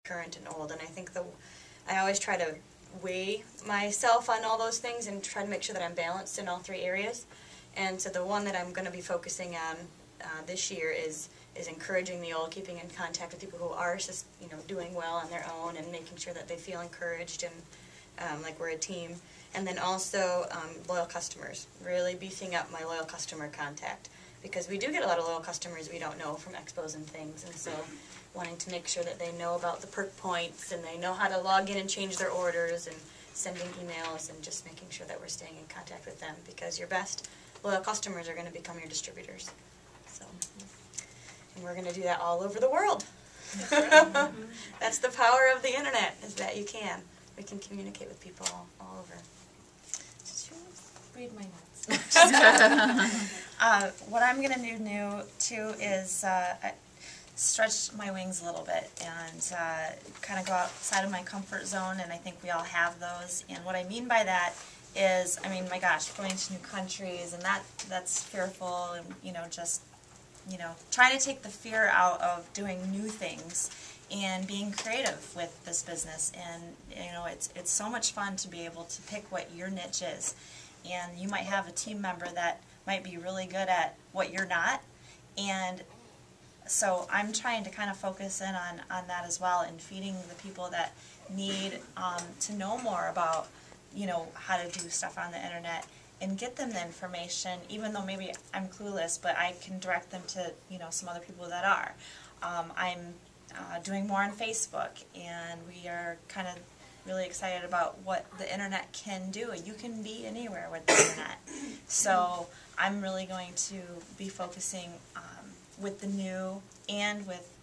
current and old. And I think I always try to weigh myself on all those things and try to make sure that I'm balanced in all three areas. And so the one that I'm going to be focusing on this year is encouraging the old, keeping in contact with people who are just, doing well on their own and making sure that they feel encouraged and like we're a team. And then also loyal customers, really beefing up my loyal customer contact, because we do get a lot of loyal customers we don't know from expos and things, and so wanting to make sure that they know about the perk points and they know how to log in and change their orders and sending emails and just making sure that we're staying in contact with them, because your best loyal customers are going to become your distributors. So, and we're going to do that all over the world. That's the power of the internet, is that we can communicate with people all over. Read my notes. What I'm going to do new too is stretch my wings a little bit and kind of go outside of my comfort zone, and I think we all have those. And what I mean by that is, my gosh, going to new countries, and that's fearful, and trying to take the fear out of doing new things and being creative with this business. And it's so much fun to be able to pick what your niche is. And you might have a team member that might be really good at what you're not, and so I'm trying to kind of focus in on that as well, and feeding the people that need to know more about how to do stuff on the internet, and get them the information, even though maybe I'm clueless, but I can direct them to some other people that are. I'm doing more on Facebook, and we are kind of really excited about what the internet can do. You can be anywhere with the internet. So I'm really going to be focusing with the new and with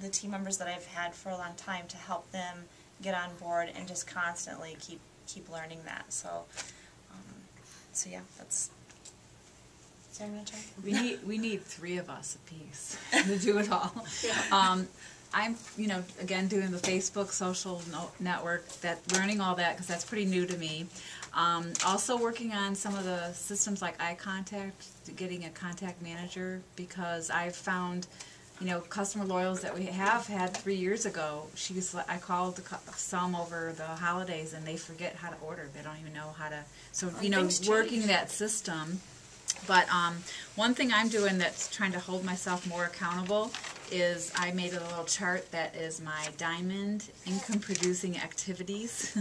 the team members that I've had for a long time to help them get on board and just constantly keep learning that. So yeah, that's. So I'm gonna try. We need three of us apiece to do it all. Yeah. I'm, again, doing the Facebook social network, learning all that, because that's pretty new to me. Also working on some of the systems like eye contact, getting a contact manager, because I've found, customer loyals that we have had 3 years ago. I called some over the holidays, and they forget how to order. They don't even know how to. So, working that system. But one thing I'm doing that's trying to hold myself more accountable is I made a little chart that is my diamond income producing activities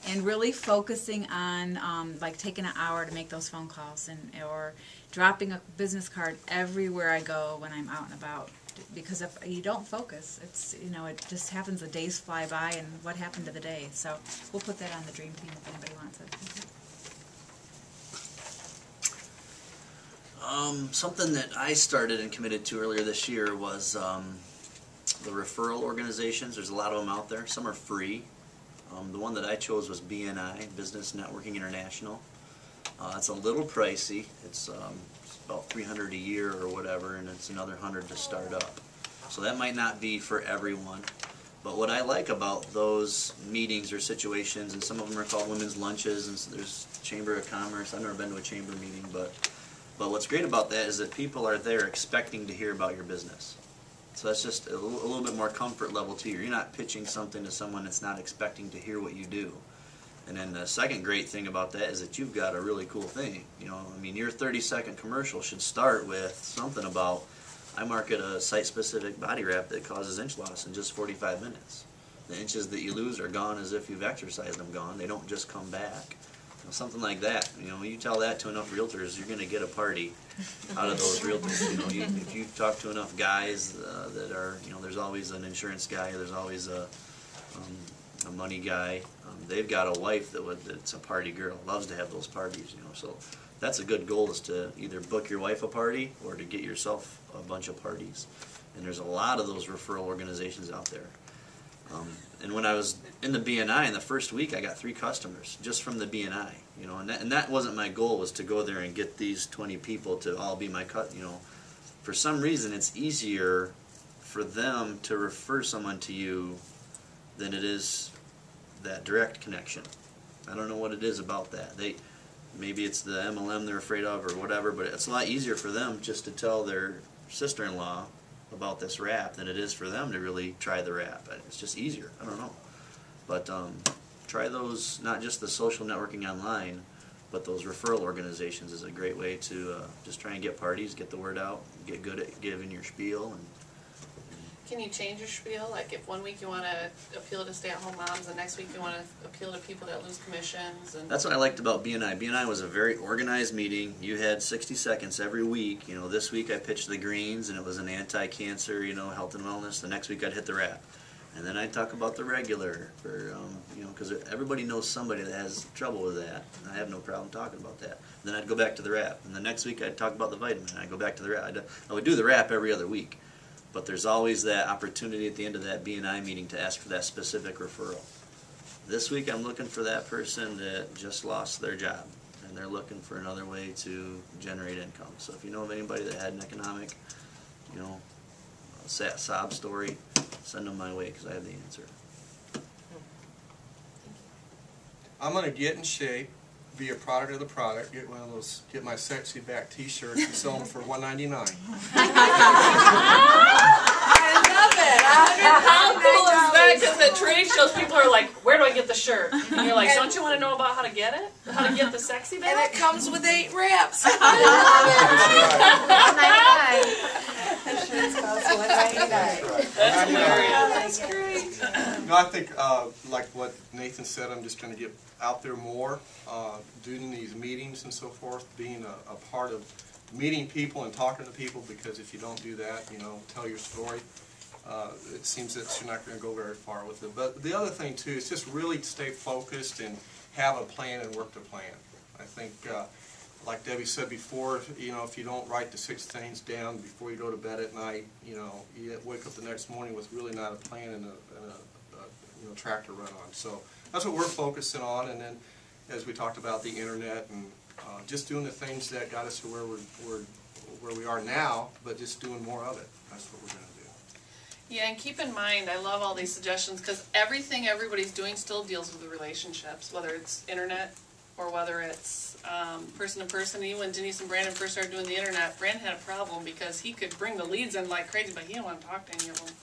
and really focusing on like taking an hour to make those phone calls or dropping a business card everywhere I go when I'm out and about. Because if you don't focus, it's it just happens, the days fly by, and what happened to the day. So we'll put that on the dream team if anybody wants it. Something that I started and committed to earlier this year was the referral organizations. There's a lot of them out there. Some are free. The one that I chose was BNI, Business Networking International. It's a little pricey. It's about $300 a year or whatever, and it's another $100 to start up. So that might not be for everyone. But what I like about those meetings or situations, and some of them are called women's lunches, and so there's Chamber of Commerce. I've never been to a chamber meeting, but what's great about that is that people are there expecting to hear about your business. So that's just a little bit more comfort level to you. You're not pitching something to someone that's not expecting to hear what you do. And then the second great thing about that is that you've got a really cool thing. Your 30-second commercial should start with something about, I market a site-specific body wrap that causes inch loss in just 45 minutes. The inches that you lose are gone as if you've exercised them gone. They don't just come back. Something like that. You tell that to enough realtors, you're going to get a party out of those realtors. If you talk to enough guys that are, there's always an insurance guy, there's always a money guy. They've got a wife that's a party girl, loves to have those parties. So that's a good goal, is to either book your wife a party or to get yourself a bunch of parties. And there's a lot of those referral organizations out there. And when I was in the BNI in the first week, I got 3 customers just from the BNI, and that wasn't my goal, was to go there and get these 20 people to all be my For some reason, it's easier for them to refer someone to you than it is that direct connection. I don't know what it is about that. Maybe it's the MLM they're afraid of or whatever, but it's a lot easier for them just to tell their sister-in-law about this wrap than it is for them to really try the wrap. It's just easier. I don't know. But try those, not just the social networking online, but those referral organizations is a great way to just try and get parties, get the word out, get good at giving your spiel. And can you change your spiel? Like if one week you want to appeal to stay-at-home moms, the next week you want to appeal to people that lose commissions? And that's what I liked about BNI. BNI was a very organized meeting. You had 60 seconds every week. You know, this week I pitched the greens, and it was an anti-cancer, you know, health and wellness. The next week I'd hit the wrap. And then I'd talk about the regular, for, you know, because everybody knows somebody that has trouble with that. And I have no problem talking about that. And then I'd go back to the wrap. And the next week I'd talk about the vitamin, and I'd go back to the wrap. I would do the wrap every other week. But there's always that opportunity at the end of that BNI meeting to ask for that specific referral. This week I'm looking for that person that just lost their job, and they're looking for another way to generate income. So if you know of anybody that had an economic, you know, sob story, send them my way because I have the answer. I'm going to get in shape, be a product of the product, get one of those, get my sexy back t-shirts and sell them for $1.99. I love it. How cool is that? Because at trade shows, people are like, "Where do I get the shirt?" And you're like, "Don't you want to know about how to get it? How to get the sexy bag?" And it comes with 8 wraps. That's hilarious. That's great. No, I think, like what Nathan said, I'm just going to get out there more, doing these meetings and so forth, being a part of meeting people and talking to people, because if you don't do that, you know, tell your story, it seems that you're not going to go very far with it. But the other thing, too, is just really stay focused and have a plan and work the plan. I think, like Debbie said before, you know, if you don't write the 6 things down before you go to bed at night, you know, you wake up the next morning with really not a plan and a you know, track to run on. So that's what we're focusing on. And then, as we talked about, the internet and just doing the things that got us to where we are now, but just doing more of it. That's what we're going to do. Yeah, and keep in mind, I love all these suggestions because everything everybody's doing still deals with the relationships, whether it's internet or whether it's person to person. Even when Denise and Brandon first started doing the internet, Brandon had a problem because he could bring the leads in like crazy, but he didn't want to talk to any of them.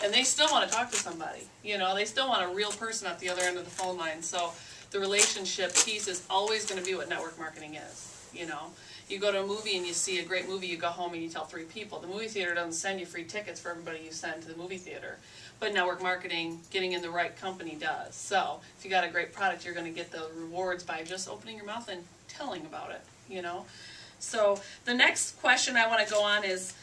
And they still want to talk to somebody. You know, they still want a real person at the other end of the phone line. So the relationship piece is always going to be what network marketing is. You know, you go to a movie and you see a great movie, you go home and you tell 3 people. The movie theater doesn't send you free tickets for everybody you send to the movie theater. But network marketing, getting in the right company does. So if you got a great product, you're going to get the rewards by just opening your mouth and telling about it, you know. So the next question I want to go on is,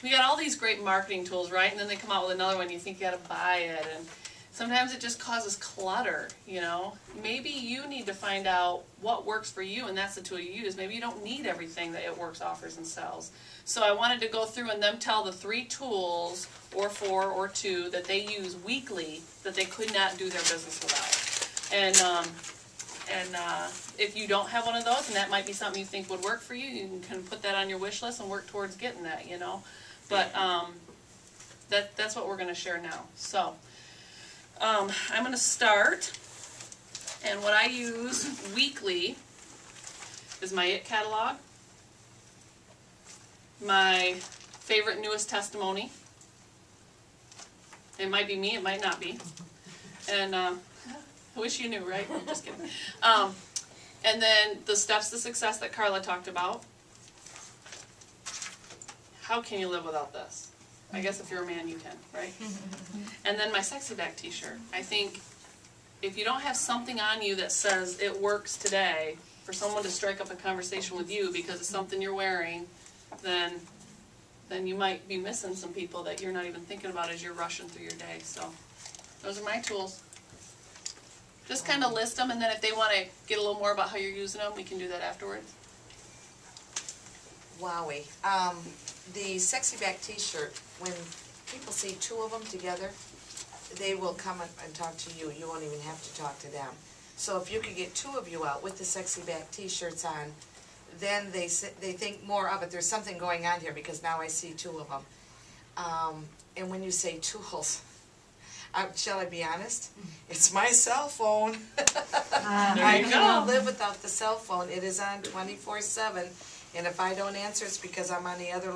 we got all these great marketing tools, right? And then they come out with another one, you think you got to buy it. And sometimes it just causes clutter, you know. Maybe you need to find out what works for you, and that's the tool you use. Maybe you don't need everything that It Works offers and sells. So I wanted to go through and them tell the 3 tools, or 4 or 2, that they use weekly that they could not do their business without. And if you don't have one of those, and that might be something you think would work for you, you can put that on your wish list and work towards getting that, you know. But that's what we're going to share now. So I'm going to start, and what I use weekly is my IT catalog, my favorite newest testimony. It might be me, it might not be. And I wish you knew, right? I'm just kidding. And then the steps to success that Carla talked about. How can you live without this? I guess if you're a man, you can, right? And then my sexy back t-shirt. I think if you don't have something on you that says it works today, for someone to strike up a conversation with you because it's something you're wearing, then you might be missing some people that you're not even thinking about as you're rushing through your day. So those are my tools. Just kind of list them, and then if they want to get a little more about how you're using them, we can do that afterwards. Wowie. The sexy back t-shirt, when people see 2 of them together, they will come and talk to you. You won't even have to talk to them. So if you could get 2 of you out with the sexy back t-shirts on, then they think more of it. There's something going on here because now I see 2 of them. And when you say tools, shall I be honest? It's my cell phone. I cannot live without the cell phone. It is on 24/7, and if I don't answer, it's because I'm on the other